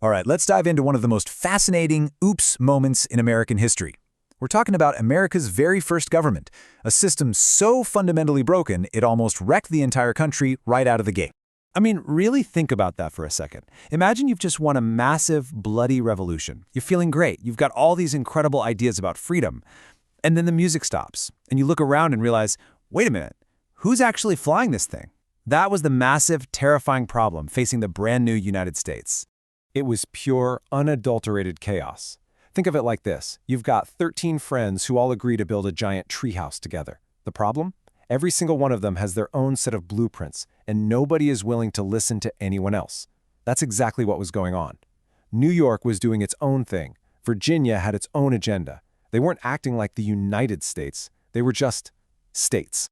All right, let's dive into one of the most fascinating oops moments in American history. We're talking about America's very first government, a system so fundamentally broken it almost wrecked the entire country right out of the gate. I mean, really think about that for a second. Imagine you've just won a massive, bloody revolution. You're feeling great. You've got all these incredible ideas about freedom. And then the music stops, and you look around and realize, wait a minute, who's actually flying this thing? That was the massive, terrifying problem facing the brand new United States. It was pure, unadulterated chaos. Think of it like this. You've got 13 friends who all agree to build a giant treehouse together. The problem? Every single one of them has their own set of blueprints, and nobody is willing to listen to anyone else. That's exactly what was going on. New York was doing its own thing. Virginia had its own agenda. They weren't acting like the United States. They were just states.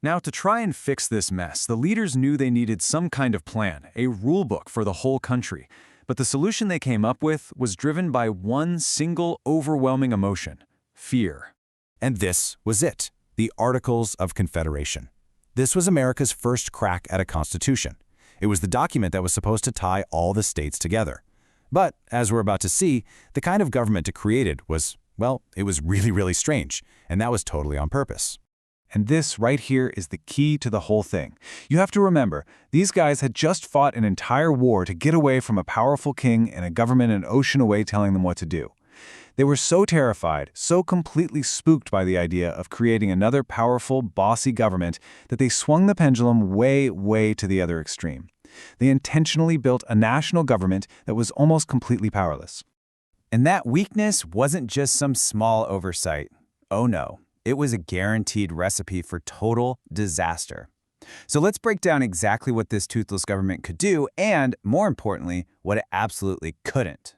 Now, to try and fix this mess, the leaders knew they needed some kind of plan, a rule book for the whole country. But the solution they came up with was driven by one single overwhelming emotion: fear. And this was it, the Articles of Confederation. This was America's first crack at a constitution. It was the document that was supposed to tie all the states together. But, as we're about to see, the kind of government it created was, well, it was really strange, and that was totally on purpose. And this right here is the key to the whole thing. You have to remember, these guys had just fought an entire war to get away from a powerful king and a government an ocean away telling them what to do. They were so terrified, so completely spooked by the idea of creating another powerful, bossy government that they swung the pendulum way to the other extreme. They intentionally built a national government that was almost completely powerless. And that weakness wasn't just some small oversight. Oh no. It was a guaranteed recipe for total disaster. So let's break down exactly what this toothless government could do and, more importantly, what it absolutely couldn't.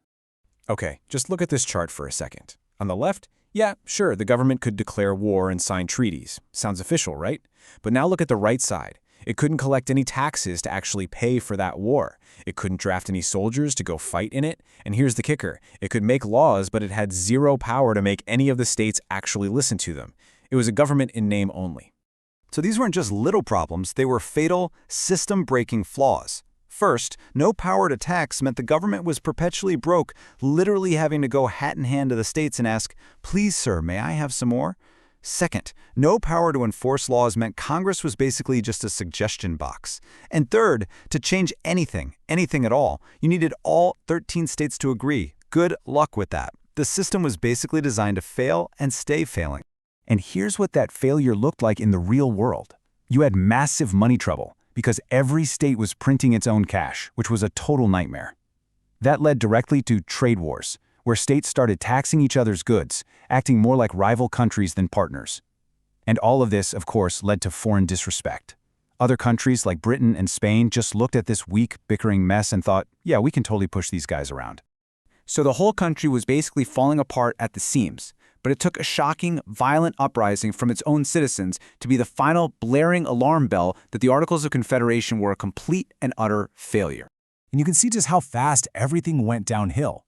Okay, just look at this chart for a second. On the left, yeah, sure, the government could declare war and sign treaties. Sounds official, right? But now look at the right side. It couldn't collect any taxes to actually pay for that war. It couldn't draft any soldiers to go fight in it. And here's the kicker. It could make laws, but it had zero power to make any of the states actually listen to them. It was a government in name only. So these weren't just little problems, they were fatal, system-breaking flaws. First, no power to tax meant the government was perpetually broke, literally having to go hat in hand to the states and ask, "Please, sir, may I have some more?" Second, no power to enforce laws meant Congress was basically just a suggestion box. And third, to change anything at all, you needed all 13 states to agree. Good luck with that. The system was basically designed to fail and stay failing. And here's what that failure looked like in the real world. You had massive money trouble because every state was printing its own cash, which was a total nightmare. That led directly to trade wars, where states started taxing each other's goods, acting more like rival countries than partners. And all of this, of course, led to foreign disrespect. Other countries like Britain and Spain just looked at this weak, bickering mess and thought, yeah, we can totally push these guys around. So the whole country was basically falling apart at the seams. But it took a shocking, violent uprising from its own citizens to be the final blaring alarm bell that the Articles of Confederation were a complete and utter failure. And you can see just how fast everything went downhill.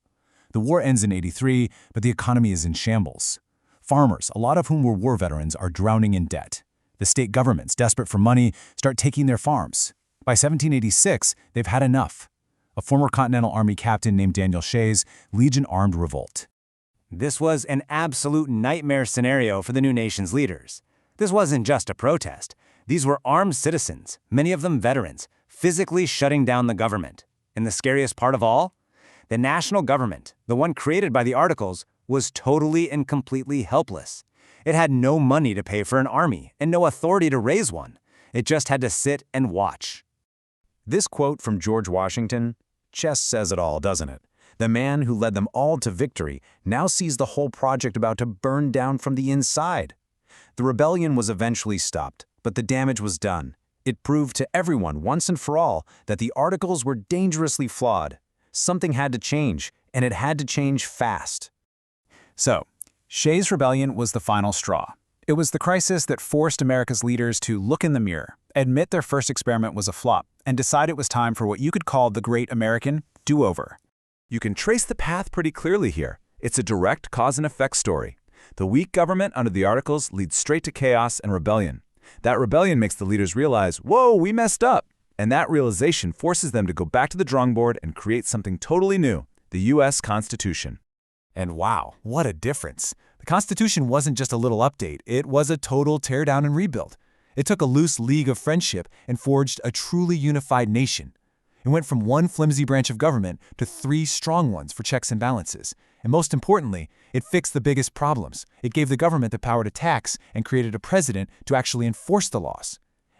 The war ends in '83, but the economy is in shambles. Farmers, a lot of whom were war veterans, are drowning in debt. The state governments, desperate for money, start taking their farms. By 1786, they've had enough. A former Continental Army captain named Daniel Shays leads an armed revolt. This was an absolute nightmare scenario for the new nation's leaders. This wasn't just a protest. These were armed citizens, many of them veterans, physically shutting down the government. And the scariest part of all? The national government, the one created by the Articles, was totally and completely helpless. It had no money to pay for an army and no authority to raise one. It just had to sit and watch. This quote from George Washington just says it all, doesn't it? The man who led them all to victory now sees the whole project about to burn down from the inside. The rebellion was eventually stopped, but the damage was done. It proved to everyone once and for all that the Articles were dangerously flawed. Something had to change, and it had to change fast. So, Shays Rebellion was the final straw. It was the crisis that forced America's leaders to look in the mirror, admit their first experiment was a flop, and decide it was time for what you could call the Great American Do-Over. You can trace the path pretty clearly here. It's a direct cause and effect story. The weak government under the Articles leads straight to chaos and rebellion. That rebellion makes the leaders realize, whoa, we messed up. And that realization forces them to go back to the drawing board and create something totally new, the U.S. Constitution. And wow, what a difference. The Constitution wasn't just a little update, it was a total teardown and rebuild. It took a loose league of friendship and forged a truly unified nation. It went from one flimsy branch of government to 3 strong ones for checks and balances. And most importantly, it fixed the biggest problems. It gave the government the power to tax and created a president to actually enforce the laws.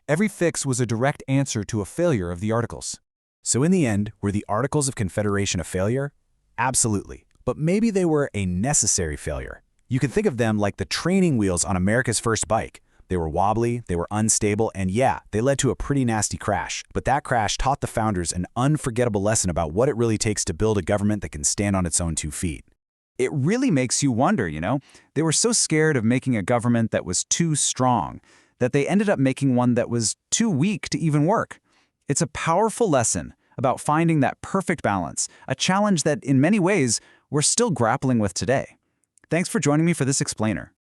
Every fix was a direct answer to a failure of the Articles. So in the end, were the Articles of Confederation a failure? Absolutely. But maybe they were a necessary failure. You can think of them like the training wheels on America's first bike. They were wobbly, they were unstable, and yeah, they led to a pretty nasty crash. But that crash taught the founders an unforgettable lesson about what it really takes to build a government that can stand on its own 2 feet. It really makes you wonder, They were so scared of making a government that was too strong that they ended up making one that was too weak to even work. It's a powerful lesson about finding that perfect balance, a challenge that in many ways we're still grappling with today. Thanks for joining me for this explainer.